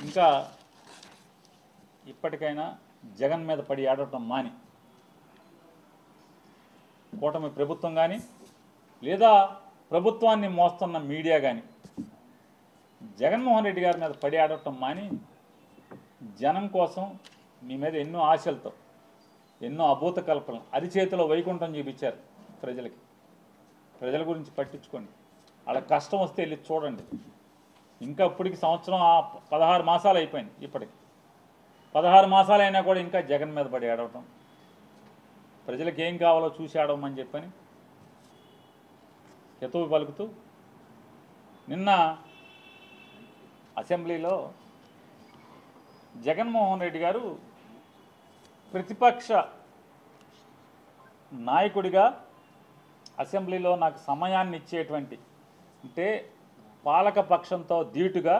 ఇంకా ఇప్పటికైనా జగన్ మీద పడి ఆడటం మాని కూటమి ప్రభుత్వం కానీ లేదా ప్రభుత్వాన్ని మోస్తున్న మీడియా కానీ జగన్మోహన్ రెడ్డి గారి మీద పడి ఆడటం మాని జనం కోసం మీ మీద ఎన్నో ఆశలతో ఎన్నో అభూత కల్పనలు అరిచేతిలో వైకుంఠం చూపించారు ప్రజలకి. ప్రజల గురించి పట్టించుకోండి, వాళ్ళ కష్టం వస్తే వెళ్ళి చూడండి. ఇంకా ఇప్పటికి సంవత్సరం 16 మాసాలు అయిపోయింది. ఇప్పటికి 16 మాసాలు అయినా కూడా ఇంకా జగన్ మీద పడి ఆడవటం, ప్రజలకు ఏం కావాలో చూసి ఆడవమని చెప్పని హితవు పలుకుతూ నిన్న అసెంబ్లీలో జగన్మోహన్ రెడ్డి గారు ప్రతిపక్ష నాయకుడిగా అసెంబ్లీలో నాకు సమయాన్ని ఇచ్చేటువంటి, అంటే పాలక పక్షంతో ధీటుగా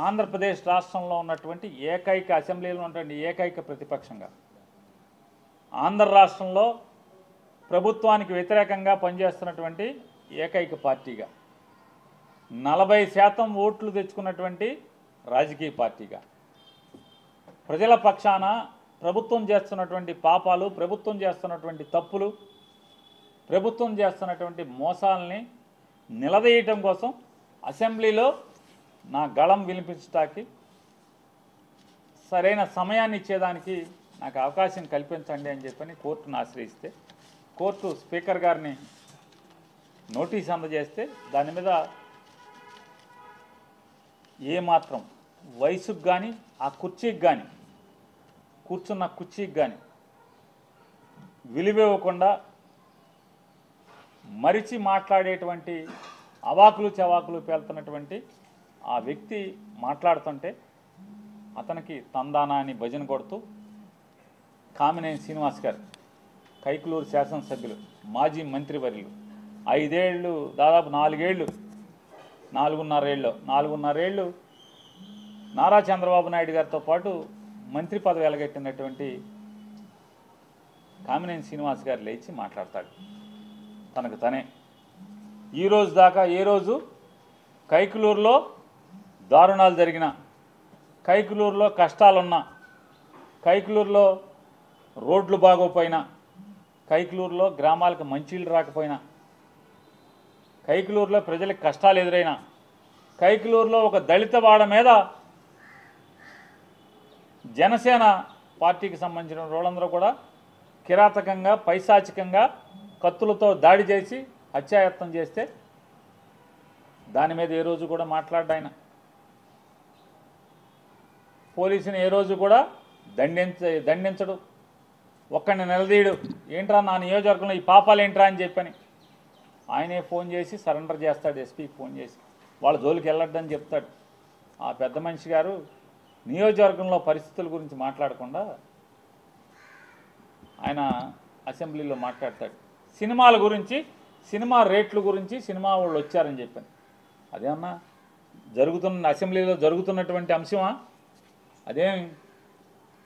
ఆంధ్రప్రదేశ్ రాష్ట్రంలో ఉన్నటువంటి ఏకైక అసెంబ్లీలో ఉన్నటువంటి ఏకైక ప్రతిపక్షంగా ఆంధ్ర రాష్ట్రంలో ప్రభుత్వానికి వ్యతిరేకంగా పనిచేస్తున్నటువంటి ఏకైక పార్టీగా 40% ఓట్లు తెచ్చుకున్నటువంటి రాజకీయ పార్టీగా ప్రజల పక్షాన ప్రభుత్వం చేస్తున్నటువంటి పాపాలు, ప్రభుత్వం చేస్తున్నటువంటి తప్పులు, ప్రభుత్వం చేస్తున్నటువంటి మోసాలని నిలదీయటం కోసం అసెంబ్లీలో నా గళం వినిపించడానికి సరైన సమయాన్ని ఇచ్చేదానికి నాకు అవకాశం కల్పించండి అని చెప్పని కోర్టును ఆశ్రయిస్తే కోర్టు స్పీకర్ గారిని నోటీస్ అందజేస్తే దాని మీద ఏమాత్రం వయసుకు కానీ ఆ కుర్చీకి కానీ కూర్చున్న కుర్చీకి కానీ విలువివ్వకుండా మరిచి మాట్లాడేటువంటి అవాకులు చవాకులు పేలుతున్నటువంటి ఆ వ్యక్తి మాట్లాడుతుంటే అతనికి తందానా అని భజన కొడుతూ కామినేని శ్రీనివాస్ గారు కైకులూరు శాసనసభ్యులు మాజీ మంత్రివర్యులు 5 ఏళ్ళు దాదాపు 4.5 ఏళ్ళు నారా చంద్రబాబు నాయుడు గారితో పాటు మంత్రి పదవి ఎలగెట్టినటువంటి కామినేని శ్రీనివాస్ గారు లేచి మాట్లాడతాడు తనకు తనే. ఈరోజు దాకా ఏ రోజు కైకులూరులో దారుణాలు జరిగిన, కైకులూరులో కష్టాలున్నా, కైకులూరులో రోడ్లు బాగోపోయినా, కైకులూరులో గ్రామాలకు మంచినీళ్ళు రాకపోయినా, కైకులూరులో ప్రజలకు కష్టాలు ఎదురైనా, కైకులూరులో ఒక దళిత వాడ మీద జనసేన పార్టీకి సంబంధించిన వాళ్ళందరూ కూడా కిరాతకంగా పైశాచికంగా కత్తులతో దాడి చేసి హత్యాయత్నం చేస్తే దాని మీద ఏ రోజు కూడా మాట్లాడ్డాయన. పోలీసుని ఏ రోజు కూడా దండించడు, ఒక్కడిని నిలదీయడు. ఏంట్రా నా నియోజకవర్గంలో ఈ పాపాలు ఏంట్రా అని చెప్పని ఆయనే ఫోన్ చేసి సరెండర్ చేస్తాడు, ఎస్పీకి ఫోన్ చేసి వాళ్ళ జోలికి వెళ్ళొద్దని చెప్తాడు. ఆ పెద్ద మనిషి గారు నియోజకవర్గంలో పరిస్థితుల గురించి మాట్లాడకుండా ఆయన అసెంబ్లీలో మాట్లాడతాడు. సినిమాల గురించి, సినిమా రేట్ల గురించి, సినిమా వాళ్ళు వచ్చారని చెప్పాను. అదేమన్నా అసెంబ్లీలో జరుగుతున్నటువంటి అంశమా? అదేం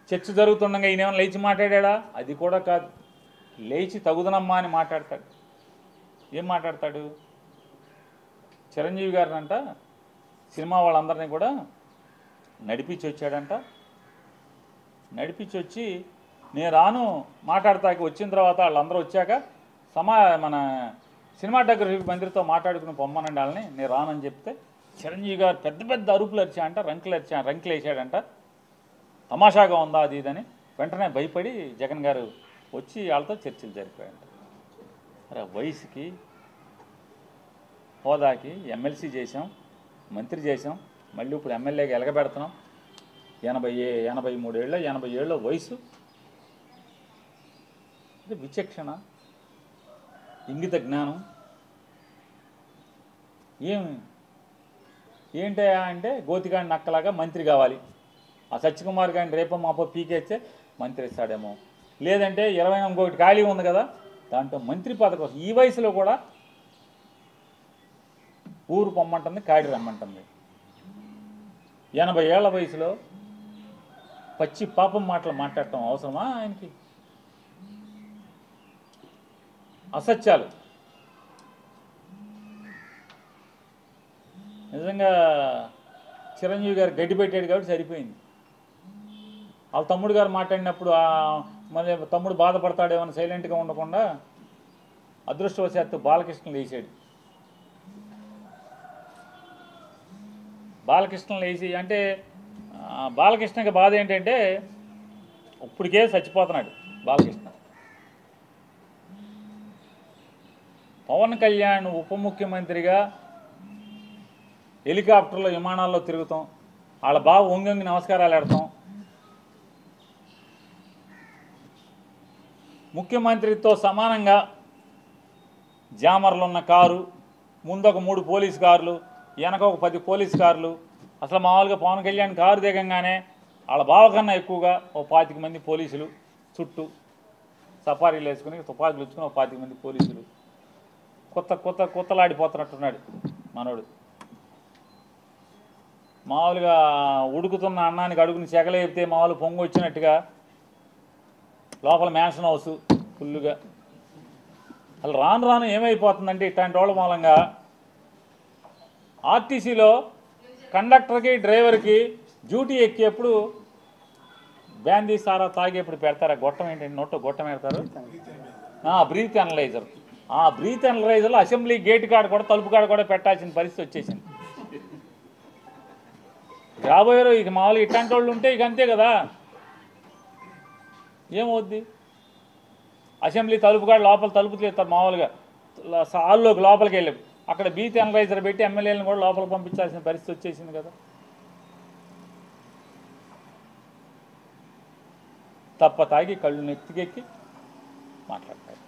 చర్చ జరుగుతుండగా ఈయనేమన్నా లేచి మాట్లాడా? అది కూడా కాదు. లేచి తగుదనమ్మా అని మాట్లాడతాడు. ఏం మాట్లాడతాడు? చిరంజీవి గారినంట సినిమా వాళ్ళందరినీ కూడా నడిపించి వచ్చాడంట. నడిపించి వచ్చి నేను రాను మాట్లాడతాకి వచ్చిన తర్వాత వాళ్ళందరూ వచ్చాక మన సినిమాటోగ్రఫీ మంత్రితో మాట్లాడుకుని పొమ్మనండి వాళ్ళని, నేను రానని చెప్తే చిరంజీవి గారు పెద్ద పెద్ద అరుపులు అరిచాయంట, రంకులు వేసాడంట. తమాషాగా ఉందా అది ఇదని వెంటనే భయపడి జగన్ గారు వచ్చి వాళ్ళతో చర్చలు జరిపాయంట. అరే వయసుకి హోదాకి ఎమ్మెల్సీ చేసాం, మంత్రి చేసాం, మళ్ళీ ఇప్పుడు ఎమ్మెల్యేగా ఎలగబెడుతున్నాం. 80 ఏళ్ళ వయసు. విచక్షణ, ఇంగిత జ్ఞానం ఏంటయా అంటే గోతిగాని నక్కలాగా మంత్రి కావాలి. ఆ సత్యకుమార్ గారిని రేపో మాపో పీకేస్తే మంత్రి ఇస్తాడేమో, లేదంటే 21 ఖాళీ ఉంది కదా దాంట్లో మంత్రి పదవి ఈ వయసులో కూడా ఊరు పొమ్మంటుంది, కాడి రమ్మంటుంది. 80 ఏళ్ల వయసులో పచ్చి పాపం మాటలు మాట్లాడటం అవసరమా ఆయనకి? అసత్యాలు నిజంగా చిరంజీవి గారు గడ్డి పెట్టాడు కాబట్టి సరిపోయింది. వాళ్ళ తమ్ముడు గారు మాట్లాడినప్పుడు మళ్ళీ తమ్ముడు బాధపడతాడేమని సైలెంట్గా ఉండకుండా అదృష్టవశాత్తు బాలకృష్ణ లేచాడు. బాలకృష్ణ లేచి అంటే బాలకృష్ణకి బాధ ఏంటంటే ఇప్పటికే చచ్చిపోతున్నాడు బాలకృష్ణ. పవన్ కళ్యాణ్ ఉప ముఖ్యమంత్రిగా హెలికాప్టర్లో విమానాల్లో తిరుగుతాం, వాళ్ళ బావ వంగి నమస్కారాలు పెడతాం, ముఖ్యమంత్రితో సమానంగా జామర్లు ఉన్న కారు, ముందొక 3 పోలీస్ కార్లు, వెనక ఒక 10 పోలీస్ కార్లు. అసలు మామూలుగా పవన్ కళ్యాణ్ కారు దిగంగానే వాళ్ళ బావ కన్నా ఎక్కువగా ఓ 25 మంది పోలీసులు చుట్టూ సఫారీలు వేసుకుని తుపాకులు ఇచ్చుకుని ఓ 25 మంది పోలీసులు. కొత్తలాడిపోతున్నట్టున్నాడు మనోడు. మామూలుగా ఉడుకుతున్న అన్నానికి అడుగుని చెగలేపితే మామూలు పొంగు వచ్చినట్టుగా లోపల మ్యాన్షన్ హౌస్ ఫుల్లుగా. అసలు రాను రాను ఏమైపోతుందంటే ఇట్లాంటి వాళ్ళ మూలంగా ఆర్టీసీలో కండక్టర్కి డ్రైవర్కి డ్యూటీ ఎక్కేప్పుడు బ్యాందీ సారా తాగేప్పుడు పెడతారు. గొట్టం ఏంటంటే నోట్లో గొట్టం పెడతారు, బ్రీత్ అనలైజర్. ఆ బ్రీత్ అనలైజర్లో అసెంబ్లీ గేట్ కాడ కూడా తలుపు కాడ కూడా పెట్టాల్సిన పరిస్థితి వచ్చేసింది. రాబోయారు ఇక మామూలుగా ఇట్లాంటి వాళ్ళు ఉంటే ఇక అంతే కదా, ఏమవుద్ది. అసెంబ్లీ తలుపు కాడ లోపల తలుపు తీస్తారు మామూలుగా హాల్లోకి లోపలికి వెళ్ళి అక్కడ బ్రీత్ అనలైజర్ పెట్టి ఎమ్మెల్యేలను కూడా లోపలికి పంపించాల్సిన పరిస్థితి వచ్చేసింది కదా. తప్ప తాగి కళ్ళు నెత్తికెక్కి మాట్లాడతాడు,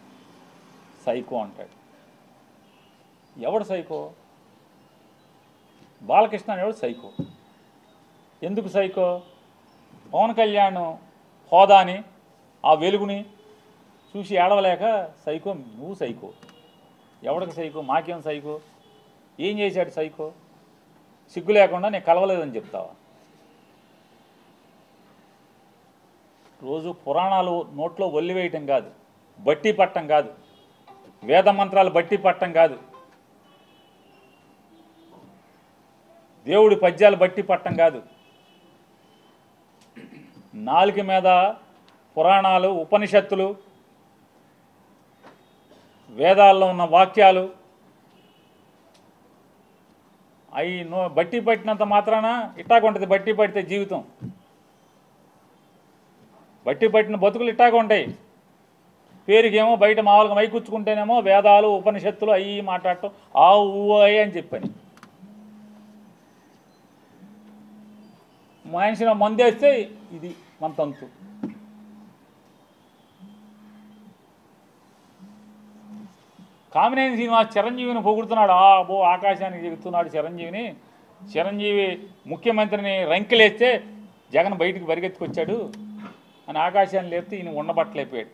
సైకో అంటాడు. ఎవడు సైకో? బాలకృష్ణ అనేవాడు సైకో. ఎందుకు సైకో? పవన్ కళ్యాణ్ హోదాని ఆ వెలుగుని చూసి ఏడవలేక సైకో. నువ్వు సైకో. ఎవడికి సైకో? మాకేం సైకో? ఏం చేశాడు సైకో? సిగ్గు లేకుండా నేను కలవలేదని చెప్తావా? రోజు పురాణాలు నోట్లో ఒల్లివేయటం కాదు, బట్టి పట్టం కాదు, వేద మంత్రాలు బట్టి పట్టం కాదు, దేవుడి పద్యాలు బట్టి పట్టం కాదు. నాలుక మీద పురాణాలు, ఉపనిషత్తులు, వేదాల్లో ఉన్న వాక్యాలు అవి బట్టి పట్టినంత మాత్రాన ఇట్టాగుంటుంది. బట్టి పడితే జీవితం, బట్టి పట్టిన బతుకులు ఇట్టాగా ఉంటాయి. పేరుకేమో బయట మామూలుగా మైకూర్చుకుంటేనేమో వేదాలు, ఉపనిషత్తులు అవి మాట్లాడటం అయ్యి అని చెప్పని మనిషిని మందేస్తే ఇది మన తంతు. కామినేని శ్రీనివాస్ చిరంజీవిని పొగుడుతున్నాడు. ఆకాశానికి చెబుతున్నాడు చిరంజీవిని. చిరంజీవి ముఖ్యమంత్రిని రంకెలేస్తే జగన్ బయటికి పరిగెత్తుకొచ్చాడు అని ఆకాశాన్ని లేపితే ఈయన ఉండబట్టలేకపోయాడు.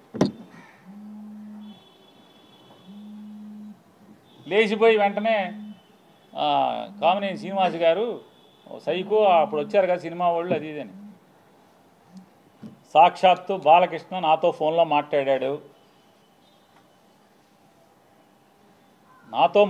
లేచిపోయి వెంటనే కామినేని శ్రీనివాస్ గారు సైకో అప్పుడు వచ్చారు కదా సినిమా వాళ్ళు అది ఇదని. సాక్షాత్తు బాలకృష్ణ నాతో ఫోన్లో మాట్లాడాడు, నాతో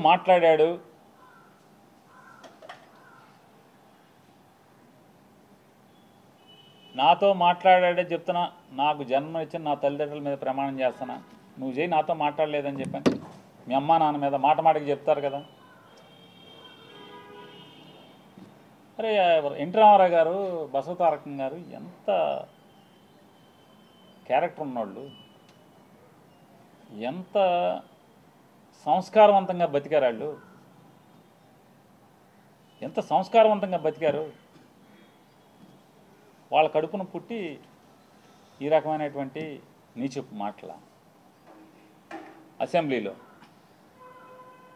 మాట్లాడాడే చెప్తున్నా. నాకు జన్మనిచ్చిన నా తల్లిదండ్రుల మీద ప్రమాణం చేస్తున్నా, నువ్వు చేయి నాతో మాట్లాడలేదని చెప్పాను. మీ అమ్మా నాన్న మీద మాటకి చెప్తారు కదా. అరే ఎన్టీ రామారావు గారు, బసవతారకం గారు ఎంత క్యారెక్టర్ ఉన్నోళ్ళు, ఎంత సంస్కారవంతంగా బతికారు వాళ్ళు, ఎంత సంస్కారవంతంగా బతికారు. వాళ్ళ కడుపును పుట్టి ఈ రకమైనటువంటి నీచపు మాటల అసెంబ్లీలో.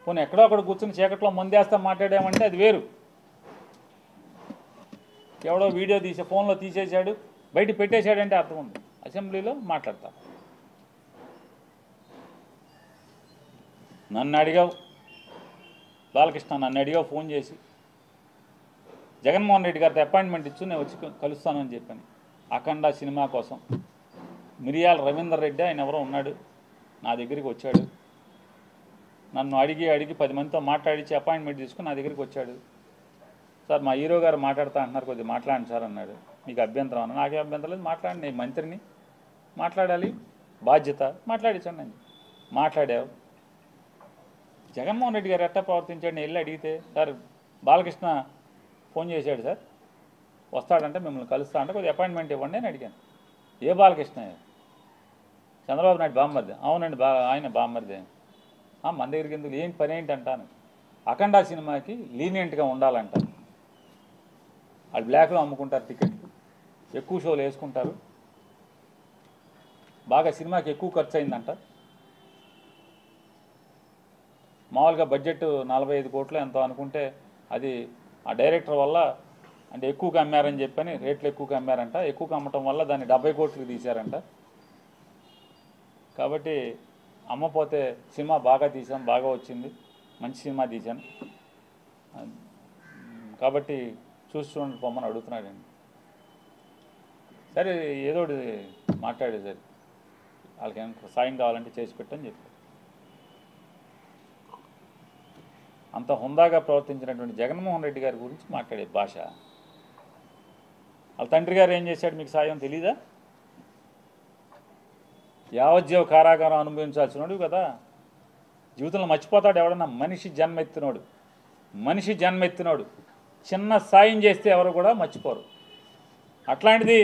పోనీ ఎక్కడో అక్కడ కూర్చుని చీకట్లో మందేస్తా మాట్లాడామంటే అది వేరు. ఎవడో వీడియో తీసే ఫోన్లో తీసేశాడు, బయట పెట్టేశాడంటే అర్థం ఉంది. అసెంబ్లీలో మాట్లాడతారు. నన్ను అడిగావు బాలకృష్ణ, నన్ను అడిగావు ఫోన్ చేసి, జగన్మోహన్ రెడ్డి గారితో అపాయింట్మెంట్ ఇచ్చు నేను వచ్చి కలుస్తానని చెప్పాను. అఖండ సినిమా కోసం మిరియాల రవీందర్ రెడ్డి ఆయన ఎవరో ఉన్నాడు, నా దగ్గరికి వచ్చాడు. నన్ను అడిగి 10 మందితో మాట్లాడించి అపాయింట్మెంట్ తీసుకుని నా దగ్గరికి వచ్చాడు. సార్ మా హీరో గారు మాట్లాడుతా అంటున్నారు, కొద్దిగా మాట్లాడండి సార్ అన్నాడు. మీకు అభ్యంతరం అన్న, నాకే అభ్యంతరం లేదు, మాట్లాడండి, నేను మంత్రిని, మాట్లాడాలి, బాధ్యత, మాట్లాడించండి అని మాట్లాడావు. జగన్మోహన్ రెడ్డి గారు ఎట్టా ప్రవర్తించాడు? నేను వెళ్ళి అడిగితే, సార్ బాలకృష్ణ ఫోన్ చేశాడు సార్, వస్తాడంటే మిమ్మల్ని కలుస్తా అంటే కొద్దిగా అపాయింట్మెంట్ ఇవ్వండి అని అడిగాను. ఏ బాలకృష్ణ? చంద్రబాబు నాయుడు బామ్మర్ది. అవునండి, ఆయన బామ్మర్ది. మన దగ్గరికి ఎందుకు, ఏం పని ఏంటి అంటాను. అఖండ సినిమాకి లీనియంట్గా ఉండాలంట. వాళ్ళు బ్లాక్లో అమ్ముకుంటారు టికెట్లు, ఎక్కువ షోలు వేసుకుంటారు, బాగా సినిమాకి ఎక్కువ ఖర్చు అయిందంట. మామూలుగా బడ్జెట్ 45 కోట్లు ఎంతో అనుకుంటే అది ఆ డైరెక్టర్ వల్ల అంటే ఎక్కువగా అమ్మారని చెప్పని రేట్లు ఎక్కువగా అమ్మారంట. ఎక్కువగా అమ్మటం వల్ల దాన్ని 70 కోట్లకు తీశారంట. కాబట్టి అమ్మపోతే సినిమా బాగా తీసాం, బాగా వచ్చింది, మంచి సినిమా తీశాను, కాబట్టి చూడండి పొమ్మని అడుగుతున్నాడండి. సరే ఏదో మాట్లాడేది సరే, వాళ్ళకి ఏమైనా సాయం కావాలంటే చేసి పెట్టని చెప్పి. అంత హుందాగా ప్రవర్తించినటువంటి జగన్మోహన్ రెడ్డి గారి గురించి మాట్లాడే భాష. వాళ్ళ తండ్రి గారు ఏం చేశాడు మీకు సాయం తెలీదా? యావజ్జీవ కారాగారం అనుభవించాల్సినోడు కదా. జీవితంలో మర్చిపోతాడు ఎవడన్నా? మనిషి జన్మెత్తినోడు చిన్న సాయం చేస్తే ఎవరు కూడా మర్చిపోరు. అట్లాంటిది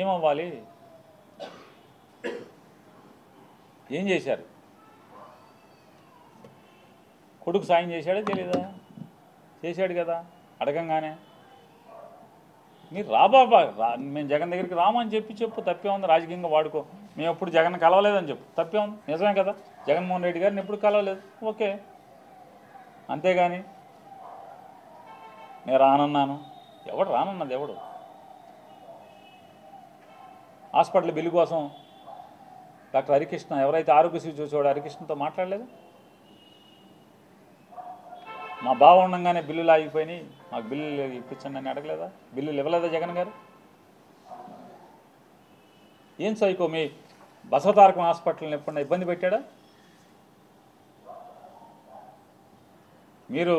ఏమవ్వాలి? ఏం చేశారు? కొడుకు సాయం చేశాడే తెలీదా? చేశాడు కదా. అడగంగానే మీరు రాబాబా మేము జగన్ దగ్గరికి రామని చెప్పు, తప్పే ఉంది, రాజకీయంగా వాడుకో, మేము ఎప్పుడు జగన్ కలవలేదని చెప్పు, తప్పే ఉంది, నిజమే కదా. జగన్మోహన్ రెడ్డి గారిని ఎప్పుడు కలవలేదు, ఓకే, అంతేగాని నేను రానన్నాను, ఎవడు రానన్నది? ఎవడు? హాస్పిటల్ బిల్లు కోసం డాక్టర్ హరికృష్ణ, ఎవరైతే ఆరోగ్యశ్రీ చూసేవాడు హరికృష్ణతో మాట్లాడలేదు? మా బావ ఉండగానే బిల్లులు ఆగిపోయినాయి, మాకు బిల్లులు ఇప్పించండి అని అడగలేదా? బిల్లులు ఇవ్వలేదా జగన్ గారు? ఏం సైకో మీ బసవతారకం హాస్పిటల్ని ఎప్పుడన్నా ఇబ్బంది పెట్టాడా? మీరు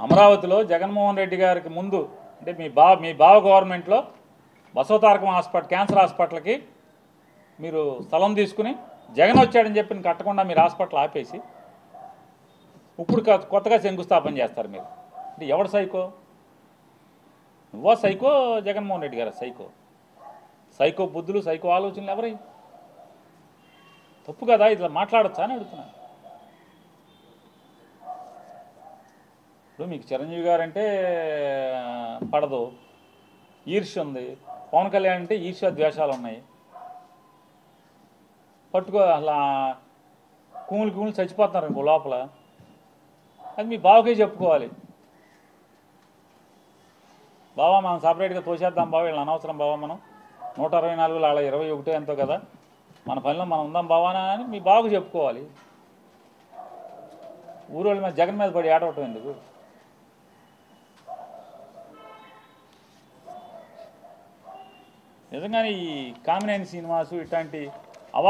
అమరావతిలో జగన్మోహన్ రెడ్డి గారికి ముందు అంటే మీ బావ గవర్నమెంట్లో బసవతారకం హాస్పిటల్, క్యాన్సర్ హాస్పిటల్కి మీరు స్థలం తీసుకుని జగన్ వచ్చాడని చెప్పి కట్టకుండా మీరు హాస్పిటల్ ఆపేసి ఇప్పుడు కొత్తగా శంకుస్థాపన చేస్తారు మీరు. అంటే ఎవడు సైకో? నువ్వా సైకో, జగన్మోహన్ రెడ్డి గారు సైకో? సైకో బుద్ధులు, సైకో ఆలోచనలు ఎవరై? తప్పు కదా, ఇట్లా మాట్లాడచ్చా అని అడుగుతున్నాను. ఇప్పుడు మీకు చిరంజీవి గారు అంటే పడదు, ఈర్ష్య ఉంది. పవన్ కళ్యాణ్ అంటే ఈర్ష్య ద్వేషాలు ఉన్నాయి. పట్టుకో అలా కూములు చచ్చిపోతున్నారు ఇంకో లోపల. అది మీ బావకే చెప్పుకోవాలి. బావా మనం సపరేట్గా తోసేద్దాం బావ, వీళ్ళని అనవసరం బావా, మనం 124 అలా 21 ఎంతో కదా, మన పనిలో మనం ఉందాం బావానా అని మీ బావకు చెప్పుకోవాలి. ఊరోళ్ళ మీద జగన్ మీద పడి ఆడవటం ఎందుకు? నిజంగానే ఈ కామినేని శ్రీనివాసు ఇట్లాంటి